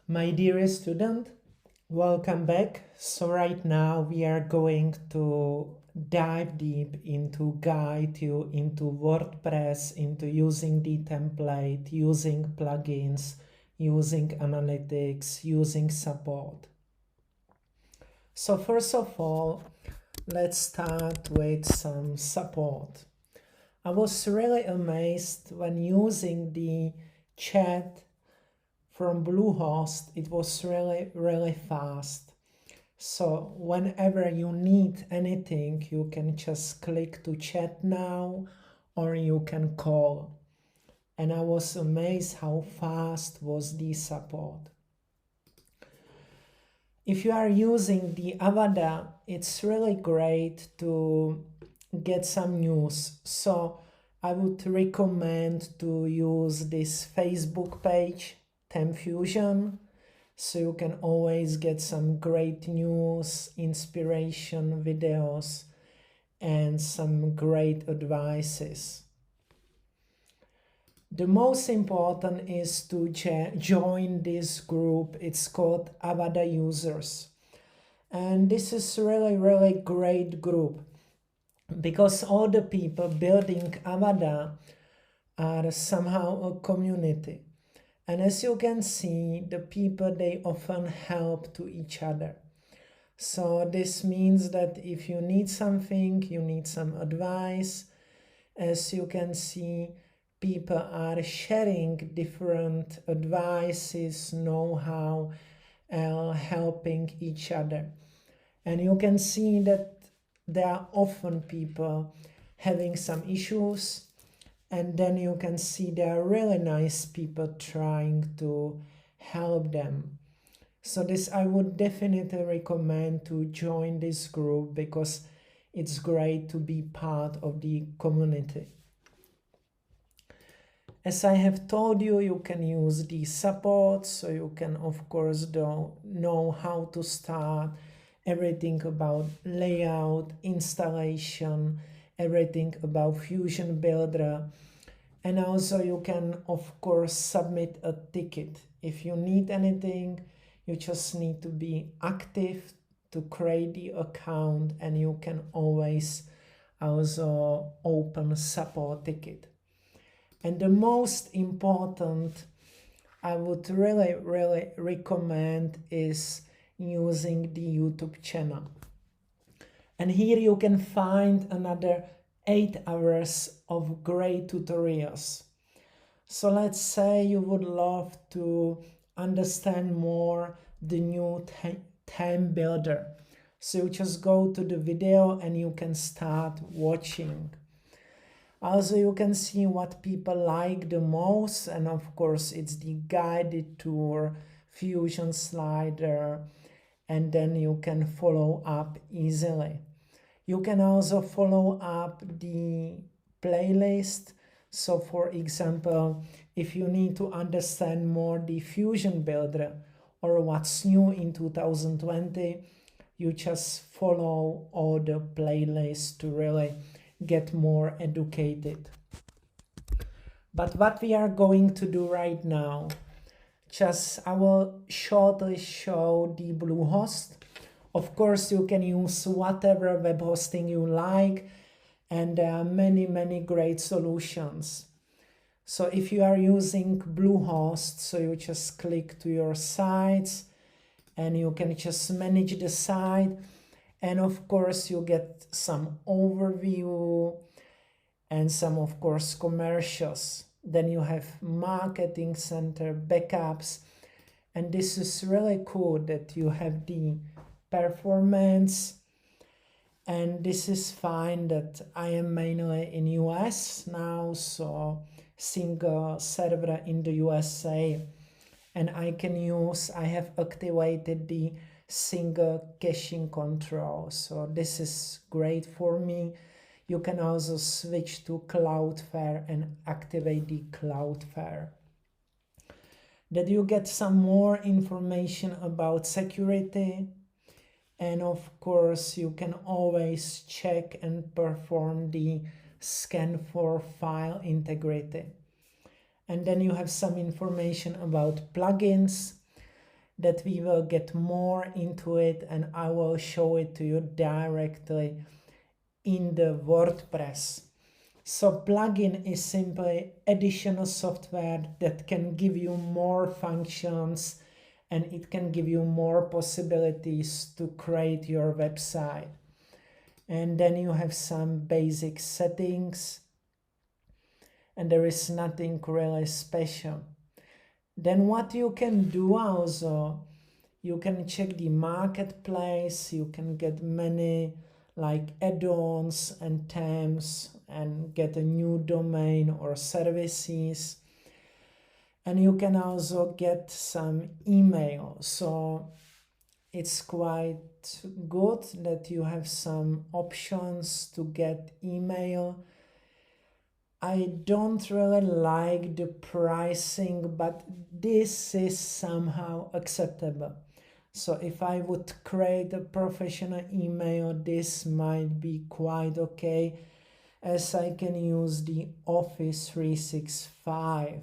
My dear student, welcome back. So right now we are going to dive deep into guide you into WordPress, into using the template, using plugins, using analytics, using support. So first of all, let's start with some support. I was really amazed when using the chat from Bluehost. It was really fast. So whenever you need anything, you can just click to chat now or you can call. And I was amazed how fast was the support. If you are using the Avada, it's really great to get some news. So I would recommend to use this Facebook page, Fusion, so you can always get some great news, inspiration videos, and some great advices. The most important is to join this group. It's called Avada Users. And this is really great group because all the people building Avada are somehow a community. And as you can see, the people, they often help to each other. So this means that if you need something, you need some advice, as you can see, people are sharing different advices, know-how, helping each other. And you can see that there are often people having some issues, and then you can see there are really nice people trying to help them. So this, I would definitely recommend to join this group because it's great to be part of the community. As I have told you, you can use the support, so you can of course know how to start, everything about layout, installation, everything about Fusion Builder. And also you can of course submit a ticket. If you need anything, you just need to be active to create the account, and you can always also open support ticket. And the most important I would really recommend is using the YouTube channel. And here you can find another 8 hours of great tutorials. So let's say you would love to understand more the new theme builder. So you just go to the video and you can start watching. Also, you can see what people like the most, and of course it's the guided tour, Fusion slider, and then you can follow up easily. You can also follow up the playlist. So for example, if you need to understand more the Fusion Builder or what's new in 2020, you just follow all the playlists to really get more educated. But what we are going to do right now, I will shortly show the Bluehost. Of course, you can use whatever web hosting you like, and there are many great solutions. So if you are using Bluehost, so you just click to your sites and you can just manage the site. And of course, you get some overview and some, of course, commercials. Then you have marketing center, backups. And this is really cool that you have the performance. And this is fine that I am mainly in US now, so single server in the USA. And I have activated the single caching control. So this is great for me. You can also switch to Cloudflare and activate the Cloudflare. That you get some more information about security. And of course, you can always check and perform the scan for file integrity. And then you have some information about plugins. that we will get more into it, and I will show it to you directly in the WordPress. So plugin is simply additional software that can give you more functions, and it can give you more possibilities to create your website. And then you have some basic settings, and there is nothing really special. Then what you can do also, you can check the marketplace, you can get many like add-ons and themes and get a new domain or services. And you can also get some email. So it's quite good that you have some options to get email. I don't really like the pricing, but this is somehow acceptable. So if I would create a professional email, this might be quite okay, as I can use the Office 365.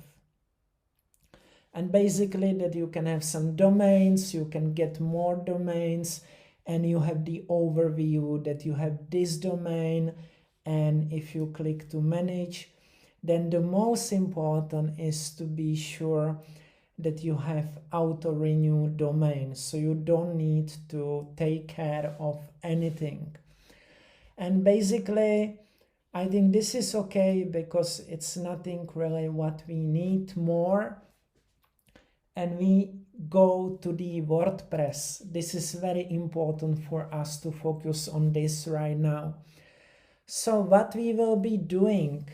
And basically that you can have some domains, you can get more domains, and you have the overview that you have this domain. And if you click to manage, then the most important is to be sure that you have auto renew domain, so you don't need to take care of anything. And basically I think this is okay, because it's nothing really what we need more. And we go to the WordPress. This is very important for us to focus on this right now. So what we will be doing,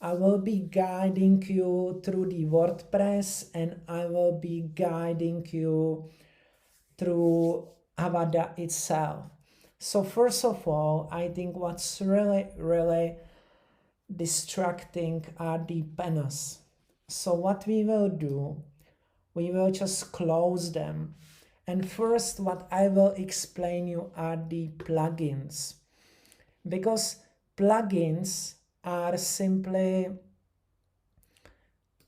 I will be guiding you through the WordPress, and I will be guiding you through Avada itself. So first of all, I think what's really distracting are the panels. So what we will do, we will just close them. And first, what I will explain you are the plugins. Because plugins are simply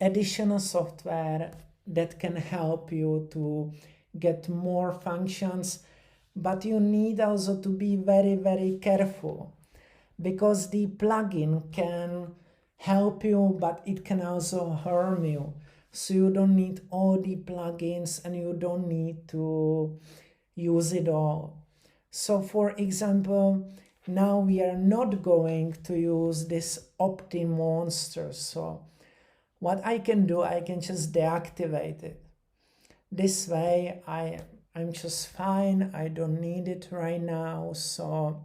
additional software that can help you to get more functions, but you need also to be very careful, because the plugin can help you, but it can also harm you. So you don't need all the plugins, and you don't need to use it all. So for example, now we are not going to use this opt-in monster. So what I can do, I can just deactivate it. This way I'm just fine, I don't need it right now. So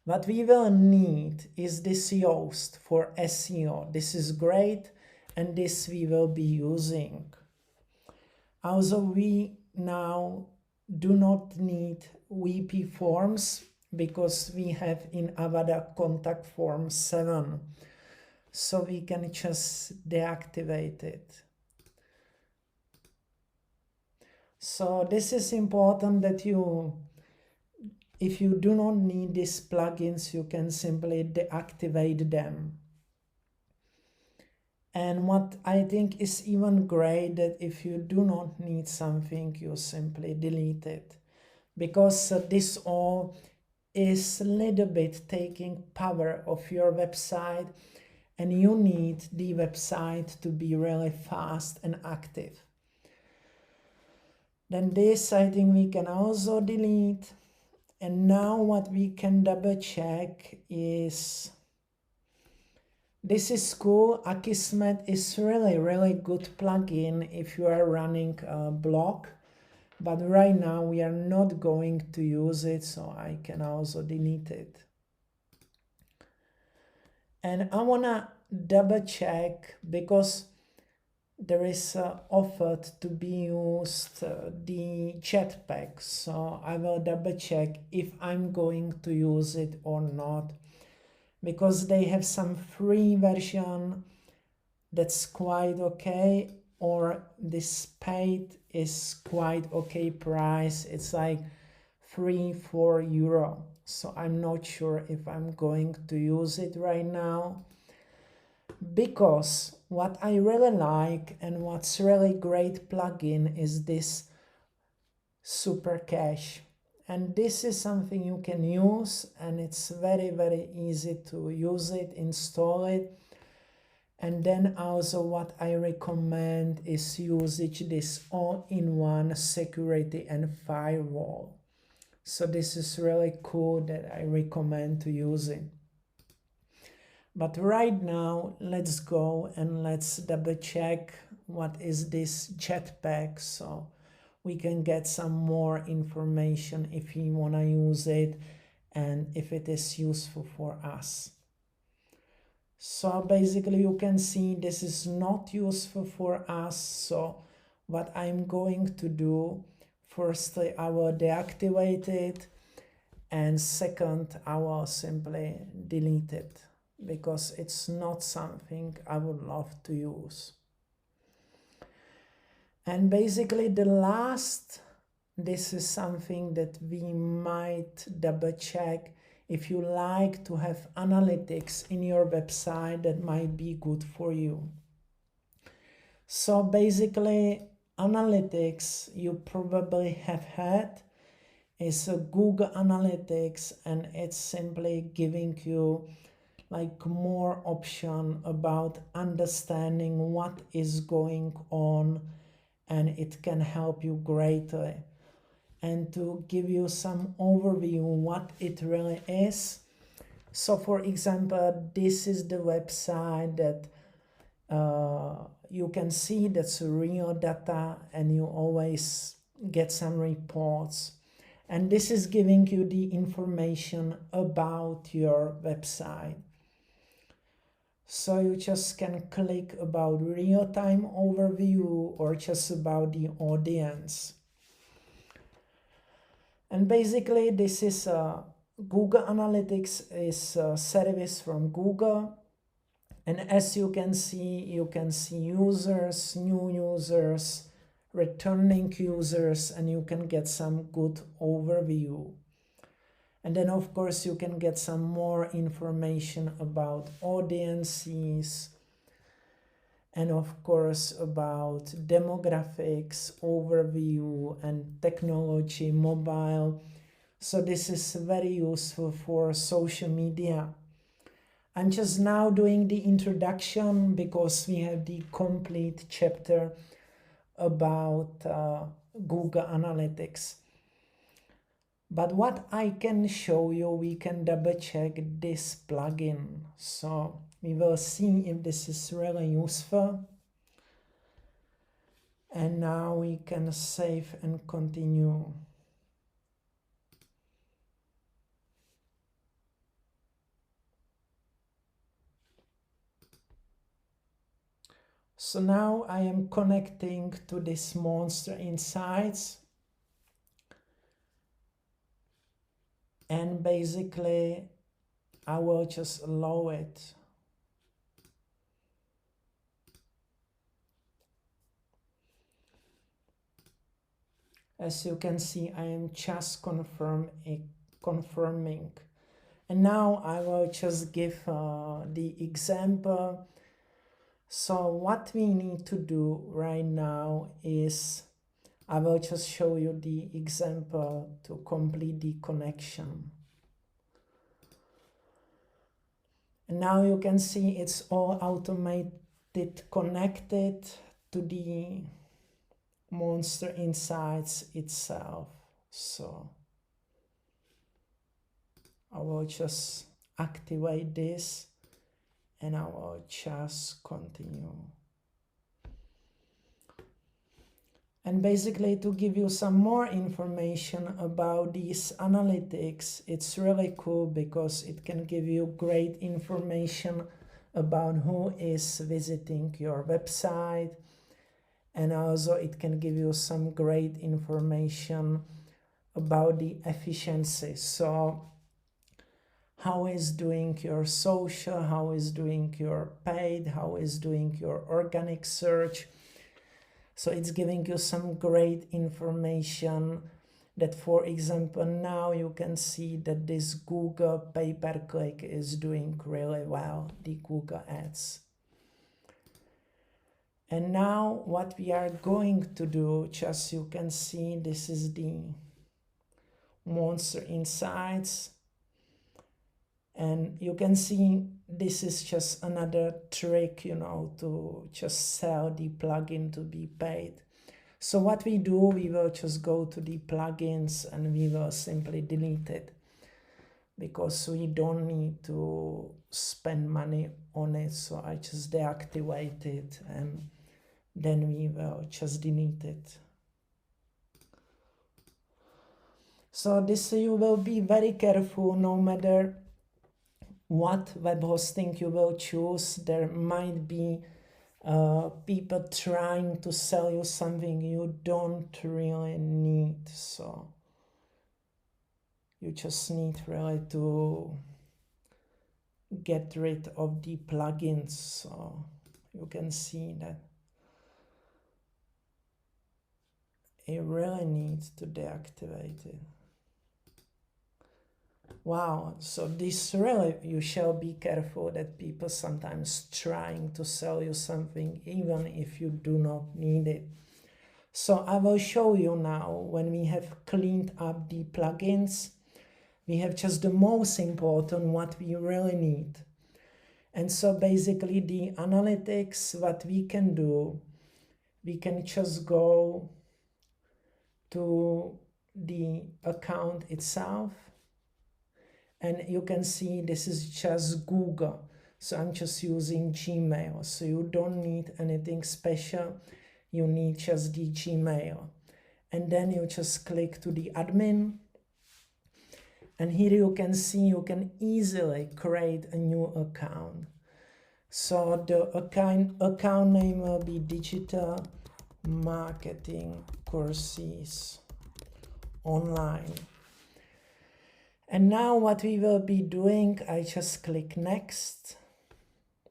what we will need is this Yoast for SEO. This is great, and this we will be using. Also, we now do not need WP forms, because we have in Avada contact form 7. So we can just deactivate it. So this is important that if you do not need these plugins, you can simply deactivate them. And what I think is even great, that if you do not need something, you simply delete it. Because this all is a little bit taking power of your website, and you need the website to be really fast and active. Then this, I think we can also delete. And now what we can double check is, this is cool. Akismet is really good plugin if you are running a blog. But right now we are not going to use it, so I can also delete it. And I wanna double check, because there is offered to be used the Jetpack. So I will double check if I'm going to use it or not, because they have some free version that's quite okay, or this paid is quite okay price. It's like 3-4 euro. So I'm not sure if I'm going to use it right now. because what I really like and what's really great plugin is this super cache. And this is something you can use, and it's very easy to use it, install it. And then also what I recommend is usage this all-in-one security and firewall. So this is really cool that I recommend to use it. But right now, let's go and let's double check what is this jetpack, so we can get some more information if we want to use it and if it is useful for us. So basically you can see this is not useful for us. So what I'm going to do, firstly I will deactivate it, and second I will simply delete it because it's not something I would love to use. And basically the last, this is something that we might double check. If you like to have analytics in your website, that might be good for you. So basically analytics you probably have had is a Google Analytics, and it's simply giving you like more option about understanding what is going on, and it can help you greatly. And to give you some overview what it really is, so for example this is the website that you can see that's real data, and you always get some reports, and this is giving you the information about your website. So you just can click about real-time overview or just about the audience. And basically this is Google Analytics is a service from Google. And as you can see users, new users, returning users, and you can get some good overview. And then of course you can get some more information about audiences, and of course about demographics, overview, and technology, mobile. So this is very useful for social media. I'm just now doing the introduction because we have the complete chapter about Google Analytics. But what I can show you, we can double check this plugin. So we will see if this is really useful. And now we can save and continue. So now I am connecting to this Monster Insights. And basically I will just allow it. As you can see, I am just confirming. And now I will just give the example. So what we need to do right now is I will just show you the example to complete the connection. And now you can see it's all automated connected to the Monster Insights itself. So I will just activate this and I will just continue. And basically to give you some more information about these analytics, it's really cool because it can give you great information about who is visiting your website. And also it can give you some great information about the efficiency. So how is doing your social, how is doing your paid, how is doing your organic search. So it's giving you some great information that, for example, now you can see that this Google pay-per-click is doing really well, the Google ads. And now what we are going to do, just you can see, this is the monster insights. And you can see this is just another trick, you know, to just sell the plugin to be paid. So what we do, we will just go to the plugins and we will simply delete it, because we don't need to spend money on it. So I just deactivate it and then we will just delete it. So this you will be very careful, no matter what web hosting you will choose. There might be people trying to sell you something you don't really need. So you just need really to get rid of the plugins. So you can see that you really need to deactivate it. Wow, so this really, you shall be careful that people sometimes trying to sell you something even if you do not need it. So I will show you now, when we have cleaned up the plugins, we have just the most important, what we really need. And so basically the analytics, what we can do, we can just go to the account itself. And you can see this is just Google. So I'm just using Gmail. So you don't need anything special. You need just the Gmail. And then you just click to the admin. And here you can see you can easily create a new account. So the account name will be Digital Marketing Courses Online. And now what we will be doing, I just click next.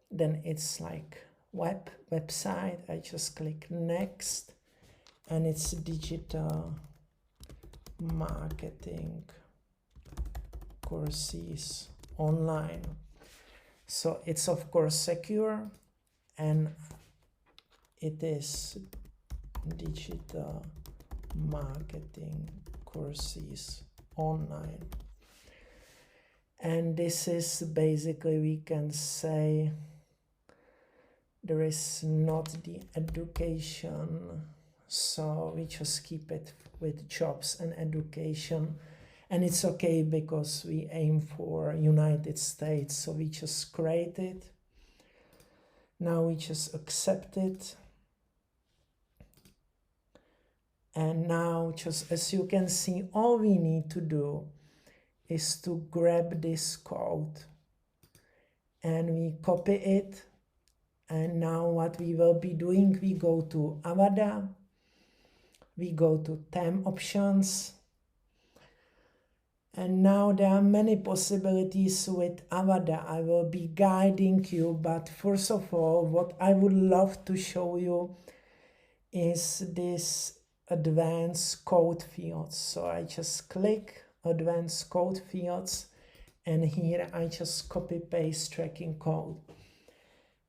Then it's like website. I just click next. And it's Digital Marketing Courses Online. So it's of course secure, and it is Digital Marketing Courses Online. And this is basically, we can say, there is not the education, so we just keep it with jobs and education. And it's okay because we aim for United States, so we just create it. Now we just accept it. And now, just as you can see, all we need to do is to grab this code and we copy it. And now what we will be doing, we go to Avada, we go to theme options, and now there are many possibilities with Avada. I will be guiding you, but first of all, what I would love to show you is this advanced code fields. So I just click advanced code fields, and here I just copy paste tracking code.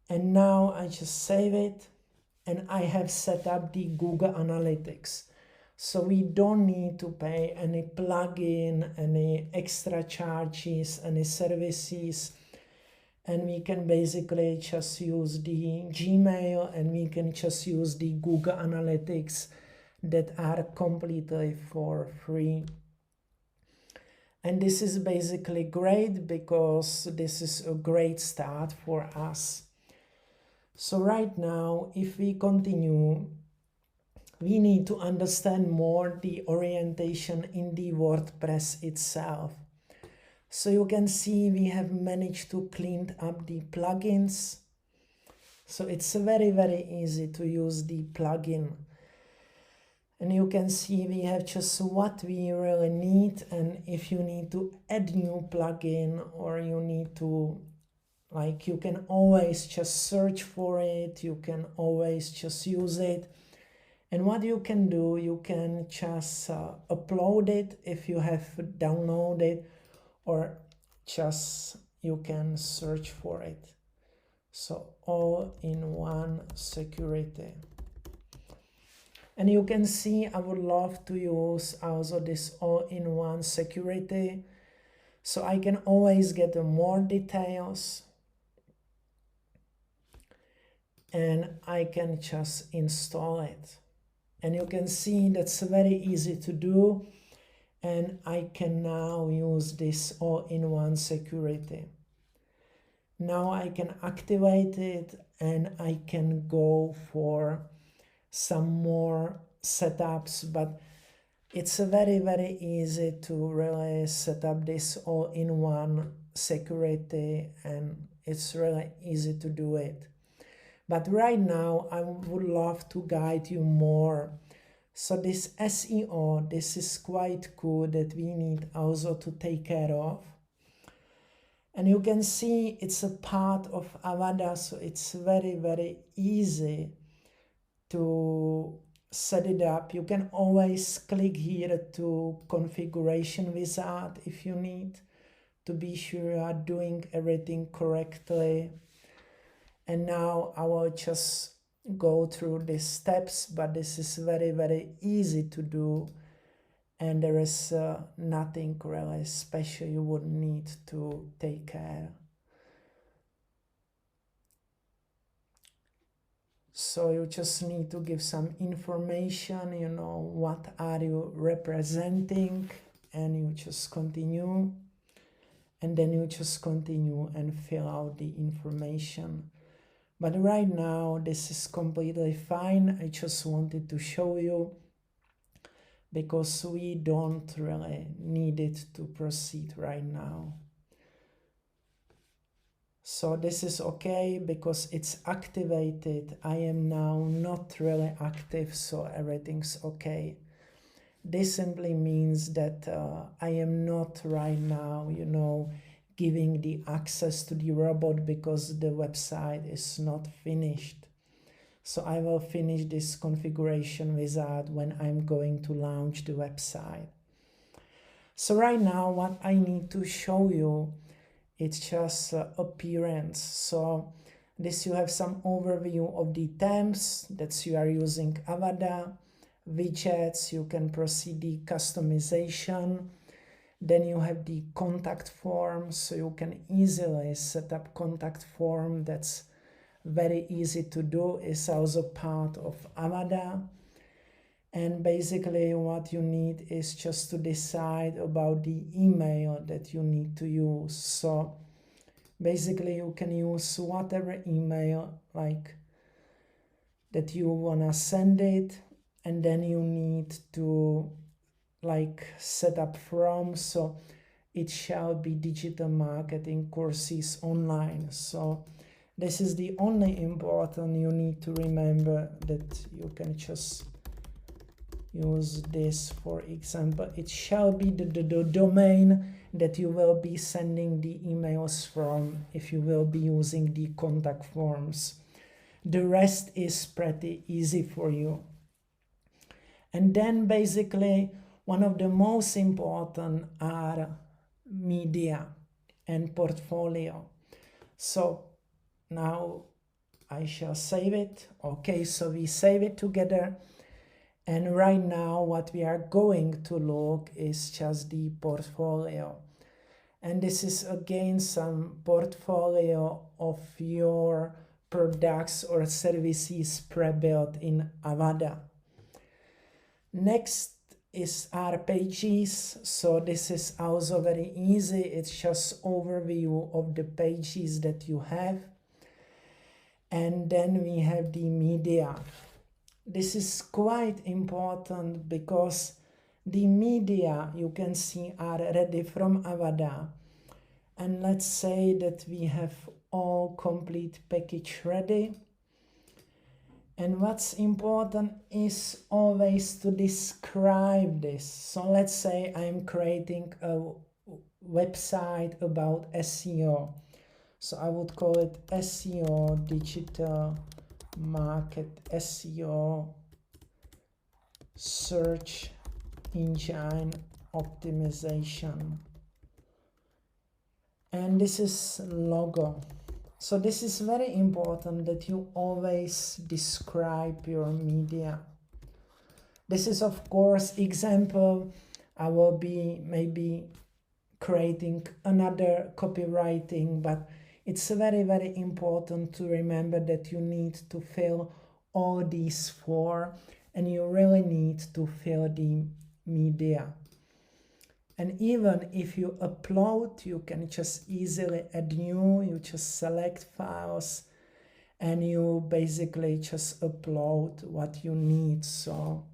And now I just save it, and I have set up the Google Analytics. So we don't need to pay any plugin, any extra charges, any services. And we can basically just use the Gmail, and we can just use the Google Analytics that are completely for free. And this is basically great because this is a great start for us. So right now, if we continue, we need to understand more the orientation in the WordPress itself. So you can see we have managed to clean up the plugins. So it's very, very easy to use the plugin. And you can see we have just what we really need. And if you need to add new plugin, or you need to, like, you can always just search for it. You can always just use it. And what you can do, you can just upload it if you have downloaded, or just you can search for it. So all-in-one security. And you can see I would love to use also this all-in-one security, so I can always get more details, and I can just install it. And you can see that's very easy to do, and I can now use this all-in-one security. Now I can activate it, and I can go for some more setups, but it's very, very easy to really set up this all-in-one security, and it's really easy to do it. But right now I would love to guide you more. So this SEO, this is quite cool that we need also to take care of. And you can see it's a part of Avada, so it's very, very easy to set it up. You can always click here to configuration wizard if you need to be sure you are doing everything correctly. And now I will just go through these steps, but this is very, very easy to do, and there is nothing really special you would need to take care. So you just need to give some information, you know, what are you representing, and you just continue, and then you just continue and fill out the information. But right now this is completely fine. I just wanted to show you because we don't really need it to proceed right now. So this is okay because it's activated. I am now not really active, so everything's okay. This simply means that I am not right now, you know, giving the access to the robot because the website is not finished. So I will finish this configuration wizard when I'm going to launch the website. So right now what I need to show you, it's just appearance. So this you have some overview of the themes that you are using Avada, widgets, you can proceed the customization. Then you have the contact form, so you can easily set up contact form. That's very easy to do. It's also part of Avada. And basically what you need is just to decide about the email that you need to use. So basically you can use whatever email like that you wanna send it, and then you need to like set up from, so it shall be digital marketing courses online. So this is the only important you need to remember, that you can just use this. For example, it shall be the domain that you will be sending the emails from if you will be using the contact forms. The rest is pretty easy for you. And then basically one of the most important are media and portfolio. So now I shall save it. Okay, so we save it together. And right now what we are going to look is just the portfolio. And this is again some portfolio of your products or services pre-built in Avada. Next is our pages. So this is also very easy. It's just overview of the pages that you have. And then we have the media. This is quite important because the media you can see are ready from Avada. And let's say that we have all complete package ready. And what's important is always to describe this. So let's say I'm creating a website about SEO. So I would call it SEO digital market, SEO search engine optimization. And this is logo. So this is very important that you always describe your media. This is of course example. I will be maybe creating another copywriting, but it's very, very important to remember that you need to fill all these four, and you really need to fill the media. And even if you upload, you can just easily add new, you just select files and you basically just upload what you need. So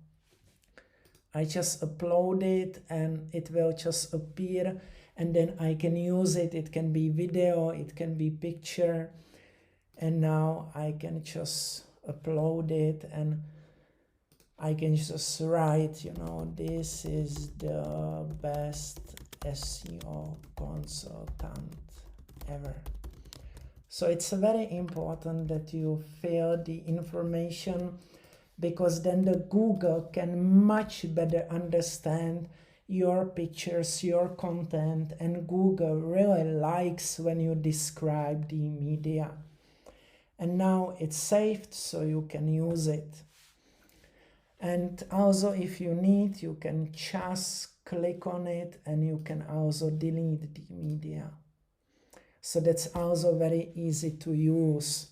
I just upload it and it will just appear, and then I can use it. It can be video, it can be picture, and now I can just upload it and I can just write, you know, this is the best SEO consultant ever. So it's very important that you fill the information, because then the Google can much better understand your pictures, your content, and Google really likes when you describe the media. And now it's saved, so you can use it. And also if you need, you can just click on it and you can also delete the media. So that's also very easy to use.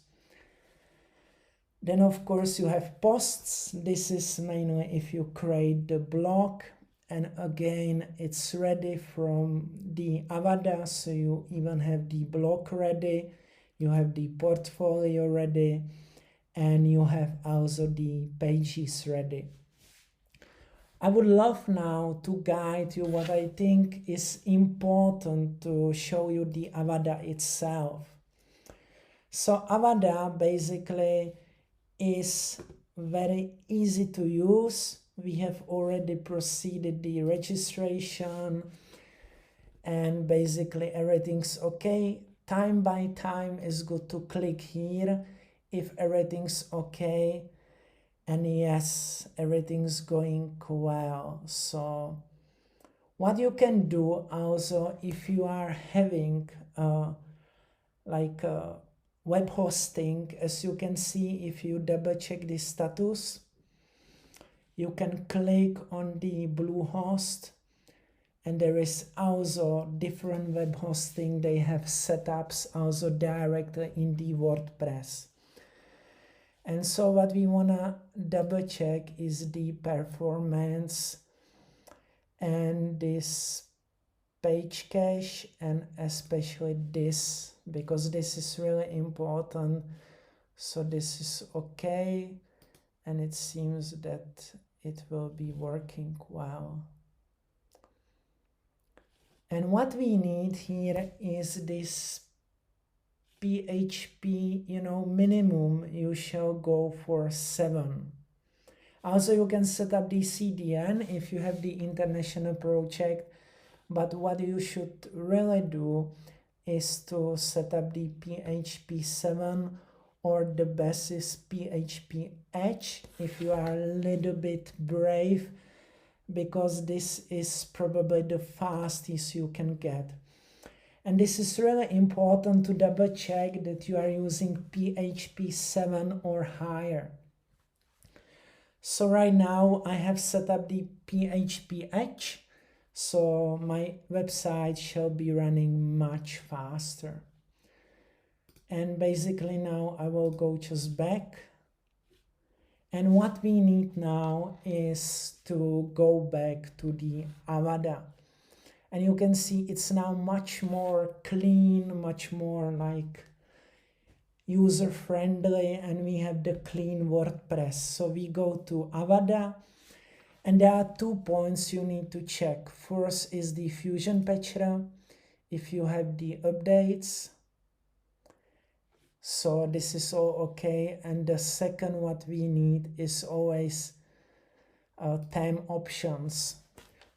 Then of course you have posts. This is mainly if you create the blog, and again it's ready from the Avada, so you even have the blog ready, you have the portfolio ready, and you have also the pages ready. I would love now to guide you what I think is important to show you the Avada itself. So Avada basically is very easy to use. We have already proceeded the registration and basically everything's okay. Time by time is good to click here if everything's okay, and yes, everything's going well. So what you can do also, if you are having like web hosting, as you can see, if you double check the status, you can click on the Bluehost, and there is also different web hosting. They have setups also directly in the WordPress. And so what we wanna double check is the performance and this page cache, and especially this, because this is really important. So this is okay, and it seems that it will be working well. And what we need here is this PHP, you know, minimum. You shall go for 7. Also, you can set up the CDN if you have the international project, but what you should really do is to set up the PHP 7, or the best is PHP Edge if you are a little bit brave, because this is probably the fastest you can get. And this is really important to double check that you are using PHP 7 or higher. So right now I have set up the PHP Edge, so my website shall be running much faster. And basically now I will go just back. And what we need now is to go back to the Avada. And you can see it's now much more clean, much more like user-friendly, and we have the clean WordPress. So we go to Avada, and there are 2 points you need to check. First is the Fusion Patcher, if you have the updates. So this is all okay. And the second what we need is always theme options.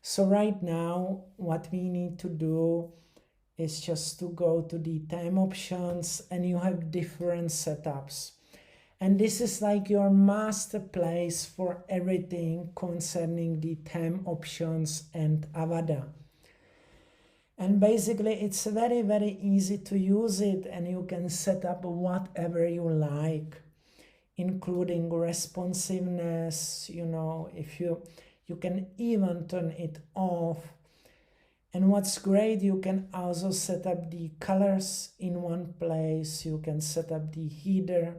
So right now what we need to do is just to go to the theme options, and you have different setups. And this is like your master place for everything concerning the theme options and Avada. And basically it's very easy to use it, and you can set up whatever you like, including responsiveness, if you can even turn it off. And what's great, you can also set up the colors in one place. You can set up the header,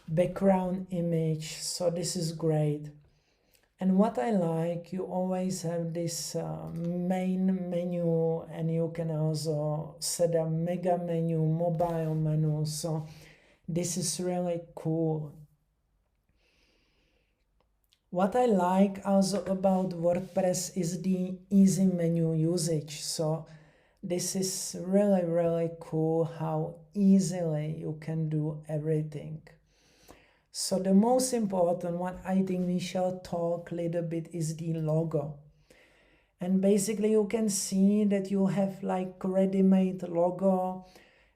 background image. So this is great. And what I like, you always have this main menu, and you can also set up mega menu, mobile menu. So this is really cool. What I like also about WordPress is the easy menu usage. So this is really cool how easily you can do everything. So the most important one, I think we shall talk a little bit, is the logo. And basically you can see that you have like ready-made logo,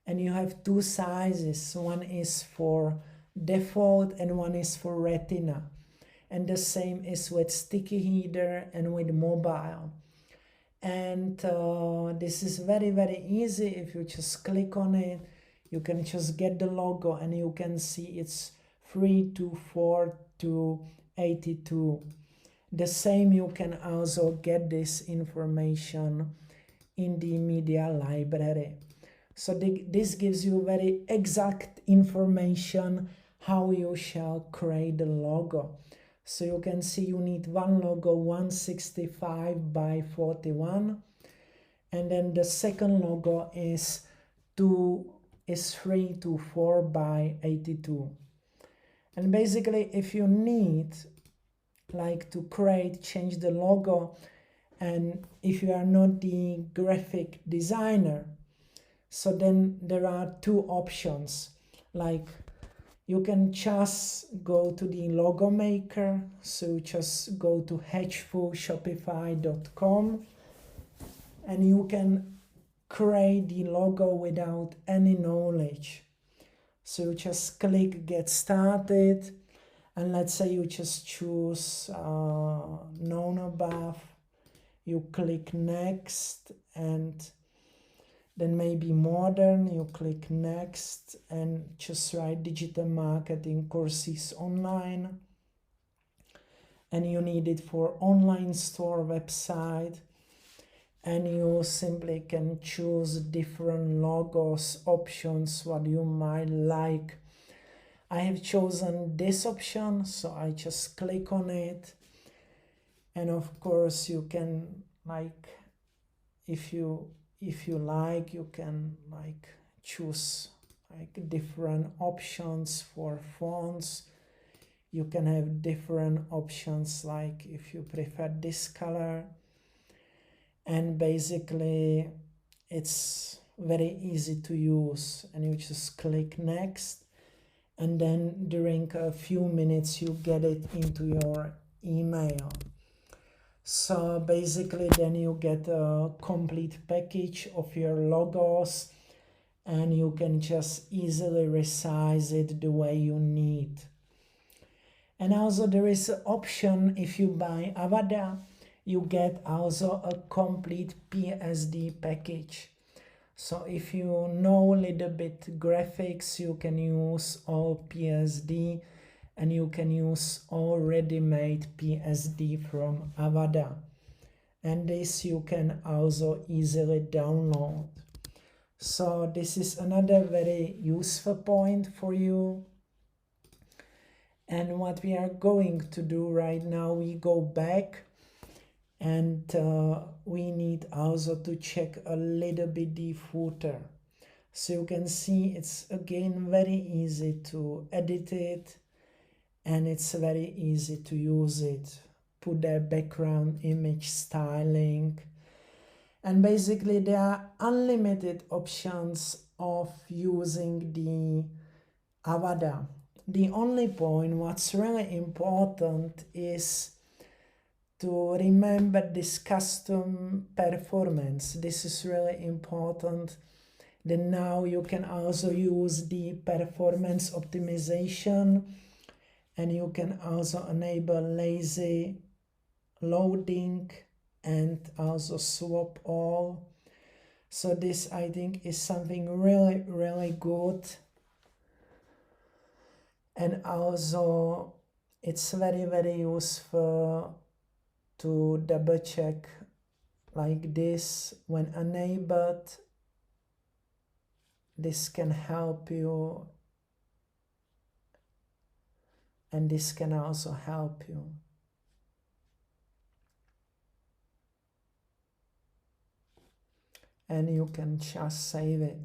and you have two sizes. One is for default and one is for retina. And the same is with sticky header and with mobile. And this is very easy. If you just click on it, you can just get the logo, and you can see it's 324 to 82. The same, you can also get this information in the media library. So this gives you very exact information how you shall create the logo. So you can see you need one logo 165 by 41, and then the second logo is 324 by 82. And basically if you need like to change the logo, and if you are not the graphic designer, so then there are two options. Like you can just go to the logo maker. So just go to hedgefulshopify.com, and you can create the logo without any knowledge. So you just click get started, and let's say you just choose known above. You click next, and then maybe modern, you click next, and just write digital marketing courses online. And you need it for online store website. And you simply can choose different logos options what you might like. I have chosen this option, so I just click on it. And of course you can if you like, you can choose different options for fonts. You can have different options, like if you prefer this color. And basically it's very easy to use, and you just click next, and then during a few minutes you get it into your email. So basically then you get a complete package of your logos, and you can just easily resize it the way you need. And also there is an option, if you buy Avada, you get also a complete PSD package. So if you know a little bit graphics, you can use all PSD, and you can use all ready-made PSD from Avada. And this you can also easily download. So this is another very useful point for you. And what we are going to do right now, we go back, and we need also to check a little bit the footer. So you can see it's again very easy to edit it, and it's very easy to use it. Put the background image styling, and basically there are unlimited options of using the Avada. The only point what's really important is to remember this custom performance. This is really important. Then now you can also use the performance optimization, and you can also enable lazy loading and also swap all. So this, I think, is something really, really good. And also it's very, very useful to double check like this when enabled. This can help you, and this can also help you. And you can just save it.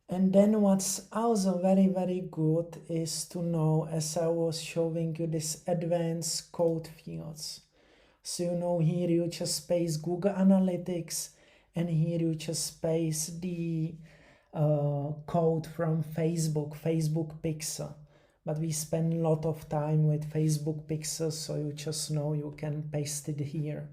And then what's also very, very good is to know, as I was showing you, this advanced code fields. So you know, here you just paste Google Analytics, and here you just paste the code from Facebook Pixel. But we spend a lot of time with Facebook Pixel, so you just know you can paste it here.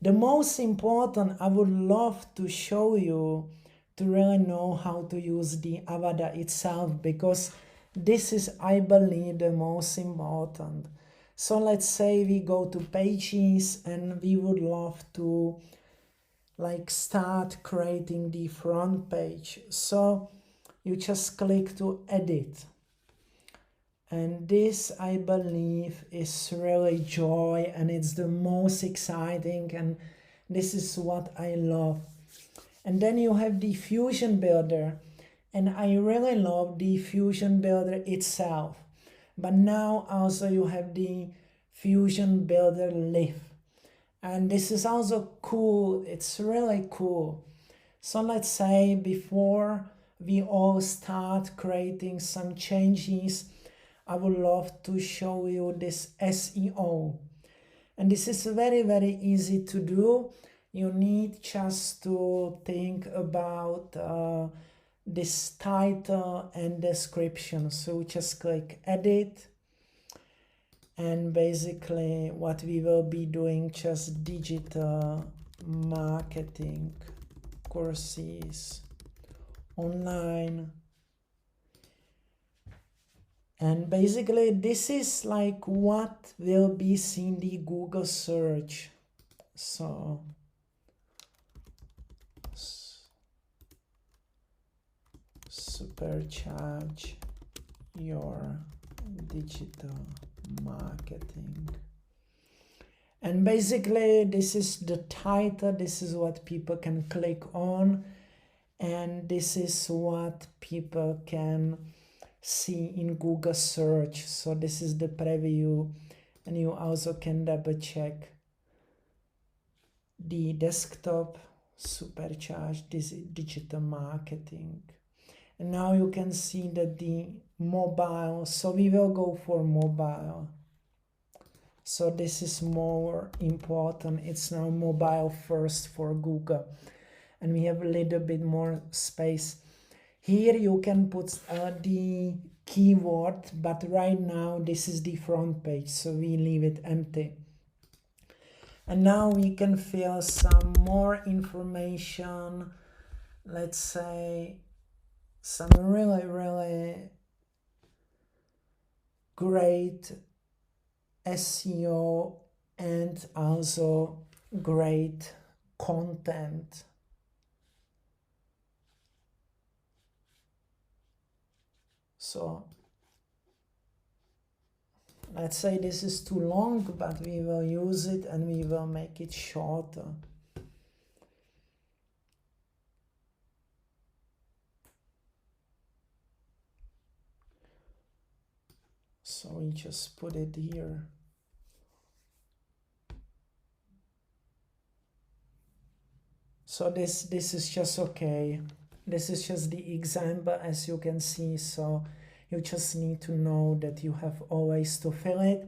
The most important, I would love to show you to really know how to use the Avada itself, because this is, I believe, the most important. So let's say we go to pages and we would love to like start creating the front page. So you just click to edit. And this, I believe, is really joy, and it's the most exciting, and this is what I love. And then you have the Fusion Builder, and I really love the Fusion Builder itself. But now also you have the Fusion Builder Live. And this is also cool, it's really cool. So let's say before we all start creating some changes, I would love to show you this SEO. And this is very, very easy to do. You need just to think about this title and description. So just click edit. And basically what we will be doing, just digital marketing courses online. And basically this is like what will be seen the Google search. So supercharge your digital marketing. And basically this is the title, this is what people can click on, and this is what people can see in Google search. So this is the preview, and you also can double check the desktop, supercharge this digital marketing. And now you can see that the mobile, so we will go for mobile. So this is more important, it's now mobile first for Google, and we have a little bit more space. Here you can put the keyword, but right now this is the front page, so we leave it empty. And now we can fill some more information, let's say some really, really great SEO and also great content. So let's say this is too long, but we will use it and we will make it shorter. So we just put it here. So this is just okay. This is just the example, as you can see. So you just need to know that you have always to fill it.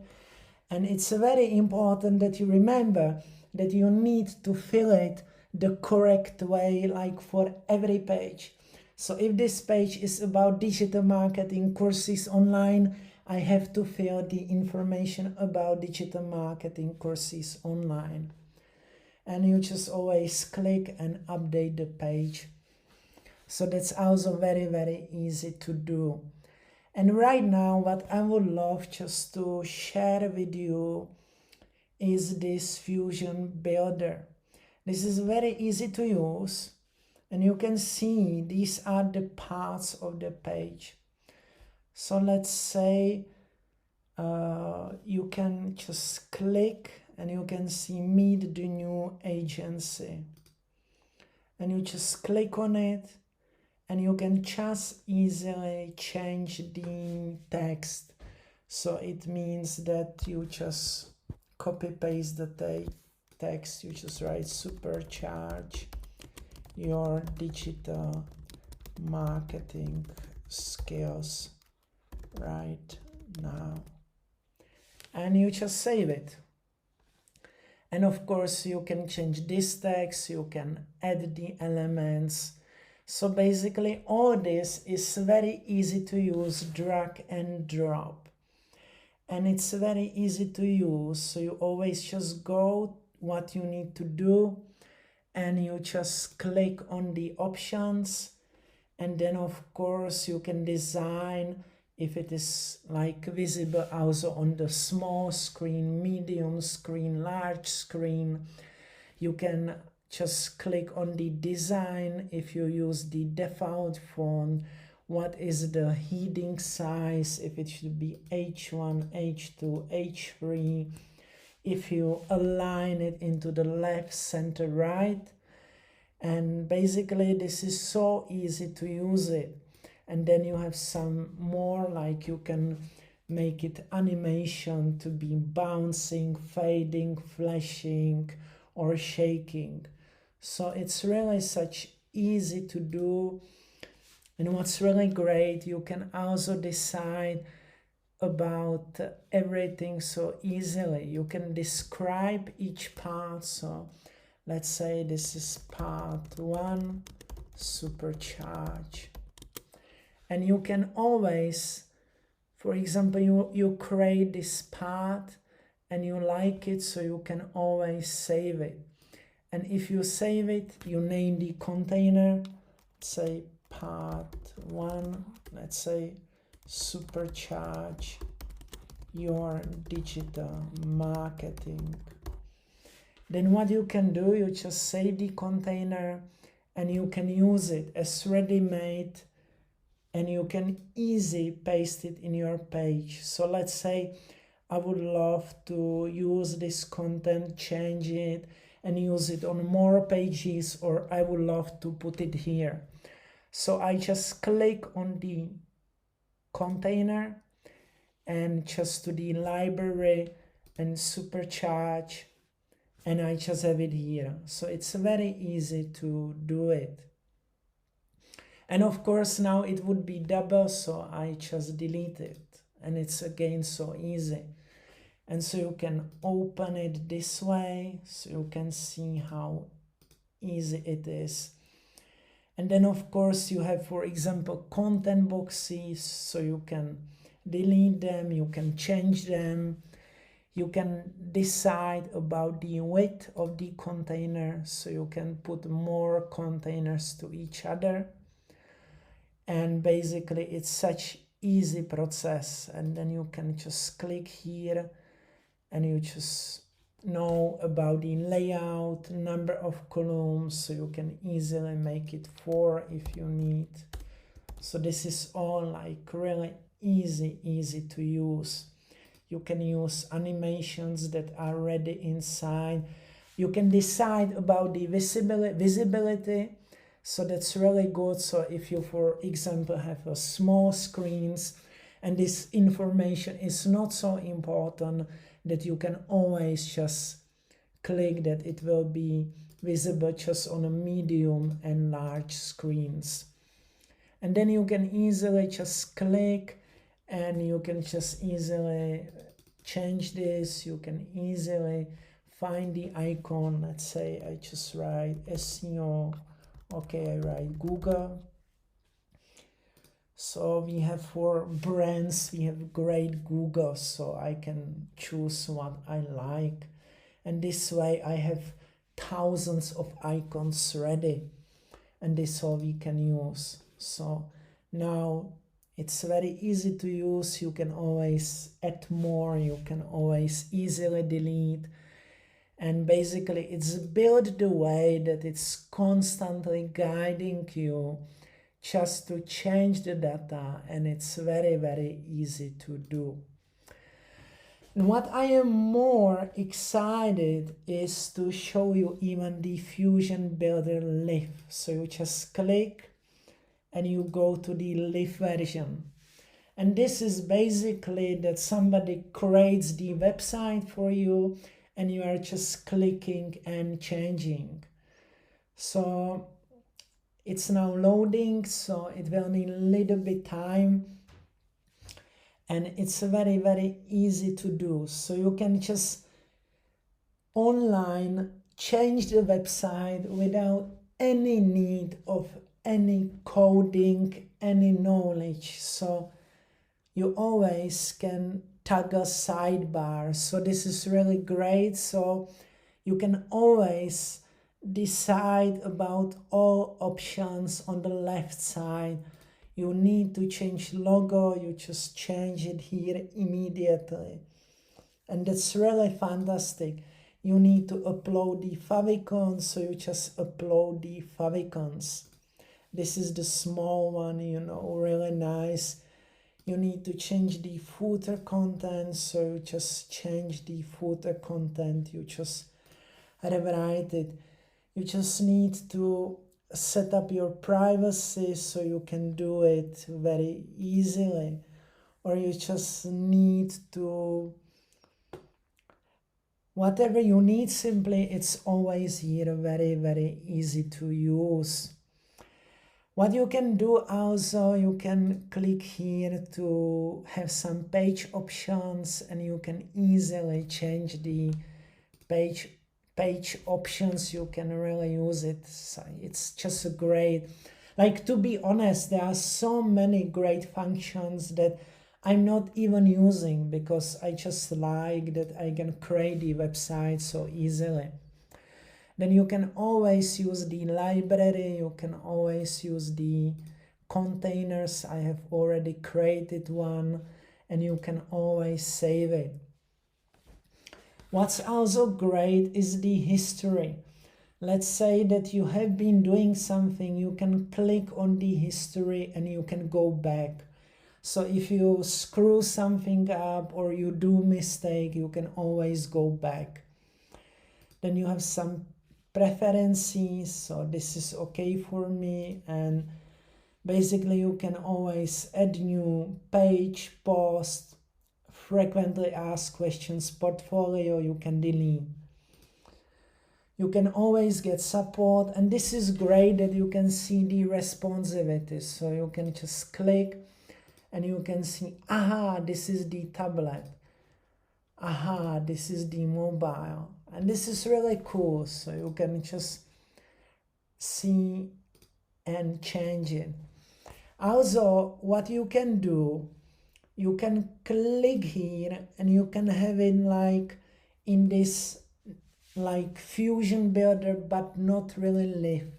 And it's very important that you remember that you need to fill it the correct way, like for every page. So if this page is about digital marketing courses online, I have to fill the information about digital marketing courses online. And you just always click and update the page. So that's also very, very easy to do. And right now, what I would love just to share with you is this Fusion Builder. This is very easy to use, and you can see these are the parts of the page. So let's say you can just click and you can see meet the new agency, and you just click on it and you can just easily change the text. So it means that you just copy paste the text, you just write supercharge your digital marketing skills right now, and you just save it. And of course you can change this text, you can add the elements. So basically all this is very easy to use, drag and drop, and it's very easy to use. So you always just go what you need to do and you just click on the options, and then of course you can design if it is like visible also on the small screen, medium screen, large screen. You can just click on the design if you use the default font, what is the heading size, if it should be H1, H2, H3, if you align it into the left, center, right. And basically this is so easy to use it. And then you have some more, like you can make it animation to be bouncing, fading, flashing, or shaking. So it's really such easy to do. And what's really great, you can also decide about everything so easily. You can describe each part. So let's say this is part 1, supercharge. And you can always, for example, you create this part and you like it, so you can always save it. And if you save it, you name the container, say part 1, let's say supercharge your digital marketing. Then what you can do, you just save the container and you can use it as ready-made, and you can easily paste it in your page. So let's say I would love to use this content, change it and use it on more pages, or I would love to put it here. So I just click on the container and just to the library and supercharge, and I just have it here. So it's very easy to do it. And of course now it would be double, so I just delete it, and it's again so easy. And so you can open it this way, so you can see how easy it is. And then of course you have, for example, content boxes, so you can delete them, you can change them, you can decide about the width of the container, so you can put more containers to each other. And basically it's such easy process. And then you can just click here and you just know about the layout, number of columns, so you can easily make it 4 if you need. So this is all like really easy to use. You can use animations that are ready inside. You can decide about the visibility. So that's really good. So if you, for example, have a small screens and this information is not so important, that you can always just click that it will be visible just on a medium and large screens. And then you can easily just click and you can just easily change this. You can easily find the icon. Let's say I just write SEO. Okay, I write Google. So we have for brands, we have great Google, so I can choose what I like. And this way I have thousands of icons ready, and this all we can use. So now it's very easy to use. You can always add more, you can always easily delete. And basically it's built the way that it's constantly guiding you just to change the data, and it's very, very easy to do. And what I am more excited is to show you even the Fusion Builder Live. So you just click and you go to the Live version. And this is basically that somebody creates the website for you and you are just clicking and changing. So it's now loading, so it will need a little bit time. And it's very, very easy to do. So you can just online change the website without any need of any coding, any knowledge. So you always can tag a sidebar. So this is really great. So you can always decide about all options on the left side. You need to change logo, you just change it here immediately. And that's really fantastic. You need to upload the favicons, so you just upload the favicons. This is the small one, you know, really nice. You need to change the footer content, so you just change the footer content, you just rewrite it. You just need to set up your privacy so you can do it very easily, or you just need to, whatever you need, simply it's always here, very, very easy to use. What you can do also, you can click here to have some page options, and you can easily change the page options. You can really use it. So it's just a great, like, to be honest, there are so many great functions that I'm not even using because I just like that I can create the website so easily. Then you can always use the library, you can always use the containers. I have already created one, and you can always save it. What's also great is the history. Let's say that you have been doing something, you can click on the history and you can go back. So if you screw something up or you do mistake, you can always go back. Then you have some preferences, so this is okay for me, and basically you can always add new page, post, frequently asked questions, portfolio, you can delete. You can always get support, and this is great that you can see the responsiveness. So you can just click and you can see, aha, this is the tablet. Aha, this is the mobile. And this is really cool. So you can just see and change it. Also, what you can do, you can click here and you can have it like in this like Fusion Builder, but not really live.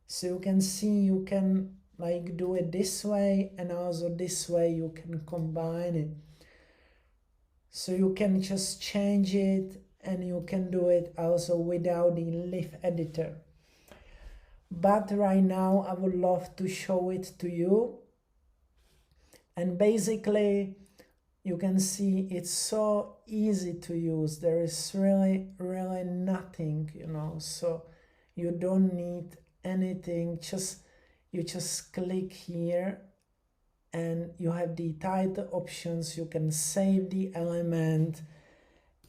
So you can see you can like do it this way, and also this way you can combine it. So you can just change it, and you can do it also without the live editor. But right now I would love to show it to you. And basically you can see it's so easy to use. There is really nothing, you know, so you don't need anything. You just click here and you have the title options. You can save the element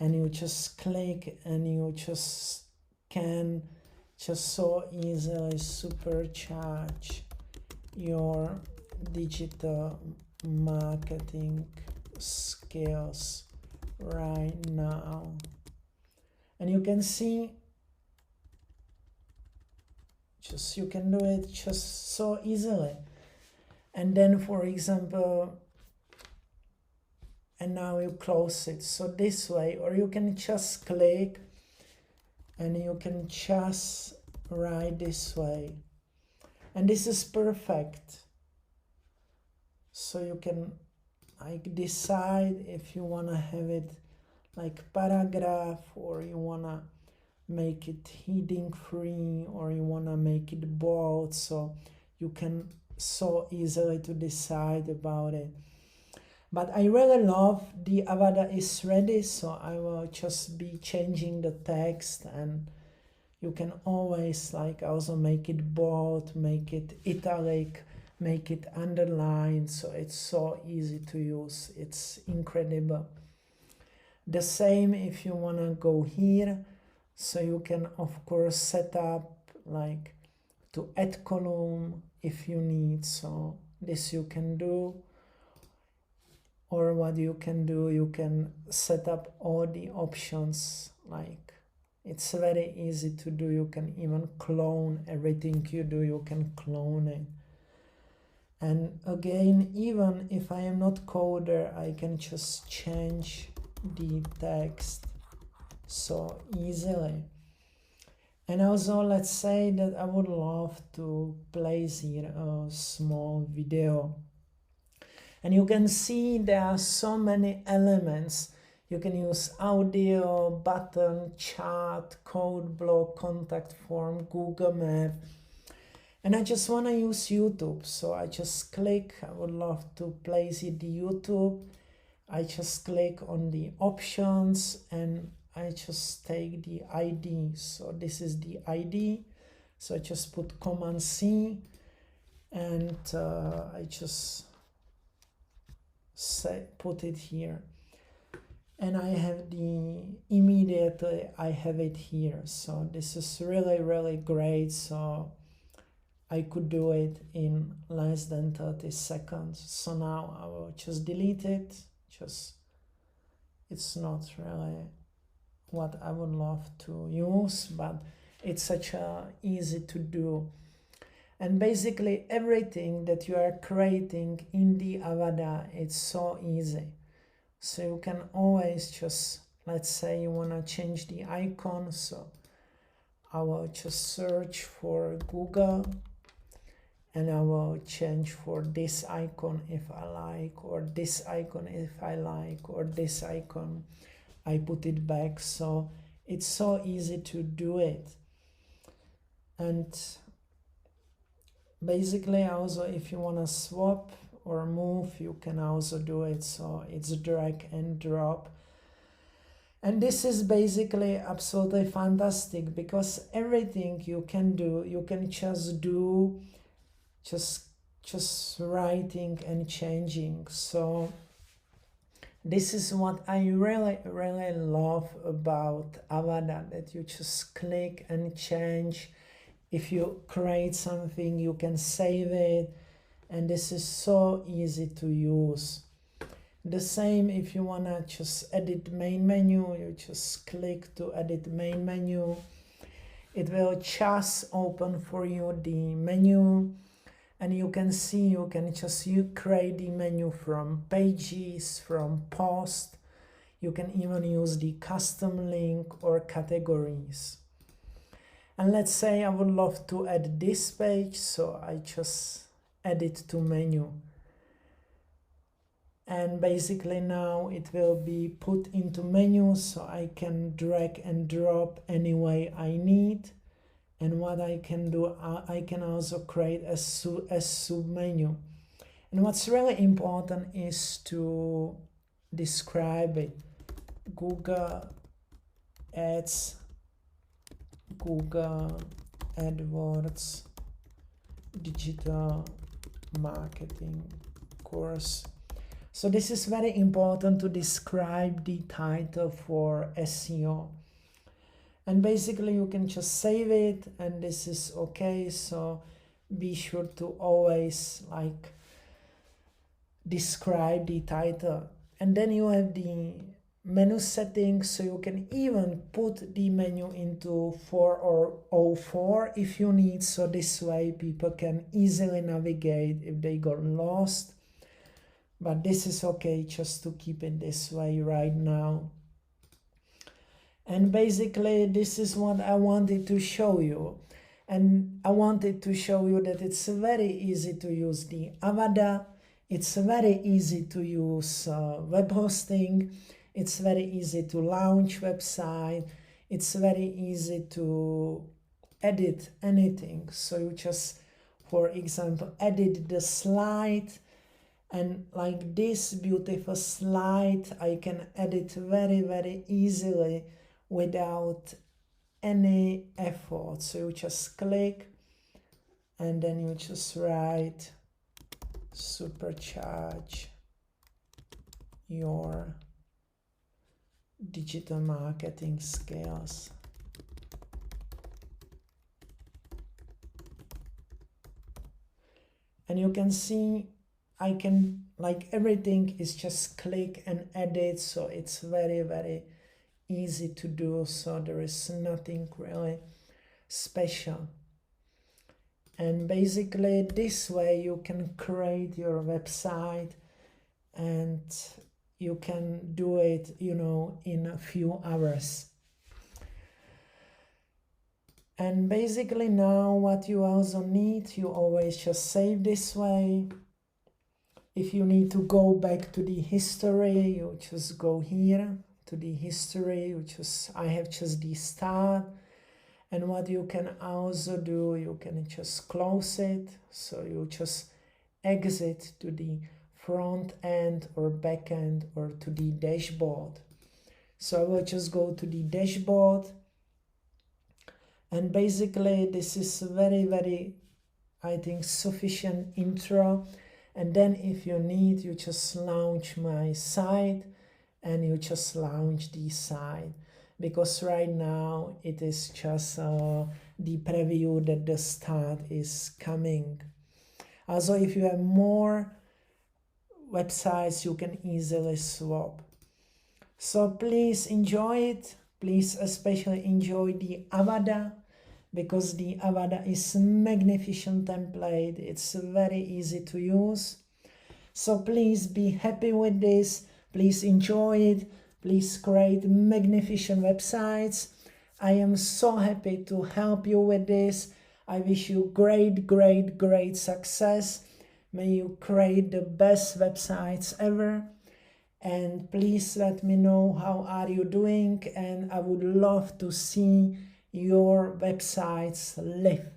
and you just click and you just can just so easily supercharge your digital marketing skills right now. And you can see you can do it just so easily. And then, for example, and now you close it, so this way, or you can just click and you can just write this way, and this is perfect. So you can like decide if you want to have it like paragraph, or you wanna make it heading free, or you wanna make it bold, so you can so easily to decide about it. But I really love the Avada is ready, so I will just be changing the text, and you can always like also make it bold, make it italic, make it underlined, so it's so easy to use. It's incredible. The same if you want to go here, so you can of course set up like to add column if you need, so this you can do. Or what you can do, you can set up all the options, like it's very easy to do. You can even clone everything you do, you can clone it. And again, even if I am not coder, I can just change the text so easily. And also, let's say that I would love to place here a small video. And you can see there are so many elements. You can use audio, button, chat, code block, contact form, Google Map. And I just want to use YouTube. So I just click, I would love to place it the YouTube. I just click on the options and I just take the ID. So this is the ID. So I just put Command C and I just put it here. And I have immediately I have it here. So this is really, really great. So I could do it in less than 30 seconds. So now I will just delete it. It's not really what I would love to use, but it's such easy to do. And basically everything that you are creating in the Avada, it's so easy. So you can always just, let's say you want to change the icon. So I will just search for Google and I will change for this icon if I like, or this icon if I like, or this icon. I put it back. So it's so easy to do it. And basically also if you want to swap or move, you can also do it. So it's drag and drop. And this is basically absolutely fantastic because everything you can do, you can just do just writing and changing. So this is what I really, really love about Avada, that you just click and change. If you create something, you can save it, and this is so easy to use. The same if you wanna just edit main menu, you just click to edit main menu. It will just open for you the menu, and you can see you can just create the menu from pages, from post. You can even use the custom link or categories. And let's say I would love to add this page, so I just add it to menu. And basically now it will be put into menu, so I can drag and drop any way I need. And what I can do, I can also create a sub-menu. And what's really important is to describe it. Google Ads, Google AdWords, digital marketing course. So this is very important to describe the title for SEO. And basically you can just save it and this is okay. So be sure to always like describe the title. And then you have the menu settings, so you can even put the menu into 4 or 04 if you need. So this way people can easily navigate if they got lost. But this is okay just to keep it this way right now. And basically this is what I wanted to show you. And I wanted to show you that it's very easy to use the Avada. It's very easy to use web hosting. It's very easy to launch website. It's very easy to edit anything. So you just, for example, edit the slide, and like this beautiful slide I can edit very easily without any effort. So you just click and then you just write supercharge your digital marketing skills. And you can see I can, like, everything is just click and edit, so it's very easy to do, so there is nothing really special. And basically this way you can create your website, and you can do it, you know, in a few hours. And basically now what you also need, you always just save this way. If you need to go back to the history, you just go here to the history, I have just the start. And what you can also do, you can just close it. So you just exit to the front end or back end or to the dashboard. So I will just go to the dashboard. And basically this is very, I think, sufficient intro. And then if you need, you just launch my site and you just launch the site. Because right now it is just the preview that the start is coming. Also, if you have more websites, you can easily swap. So please enjoy it. Please especially enjoy the Avada, because the Avada is a magnificent template. It's very easy to use. So please be happy with this. Please enjoy it. Please create magnificent websites. I am so happy to help you with this. I wish you great success. May you create the best websites ever. And please let me know how are you doing, and I would love to see your websites live.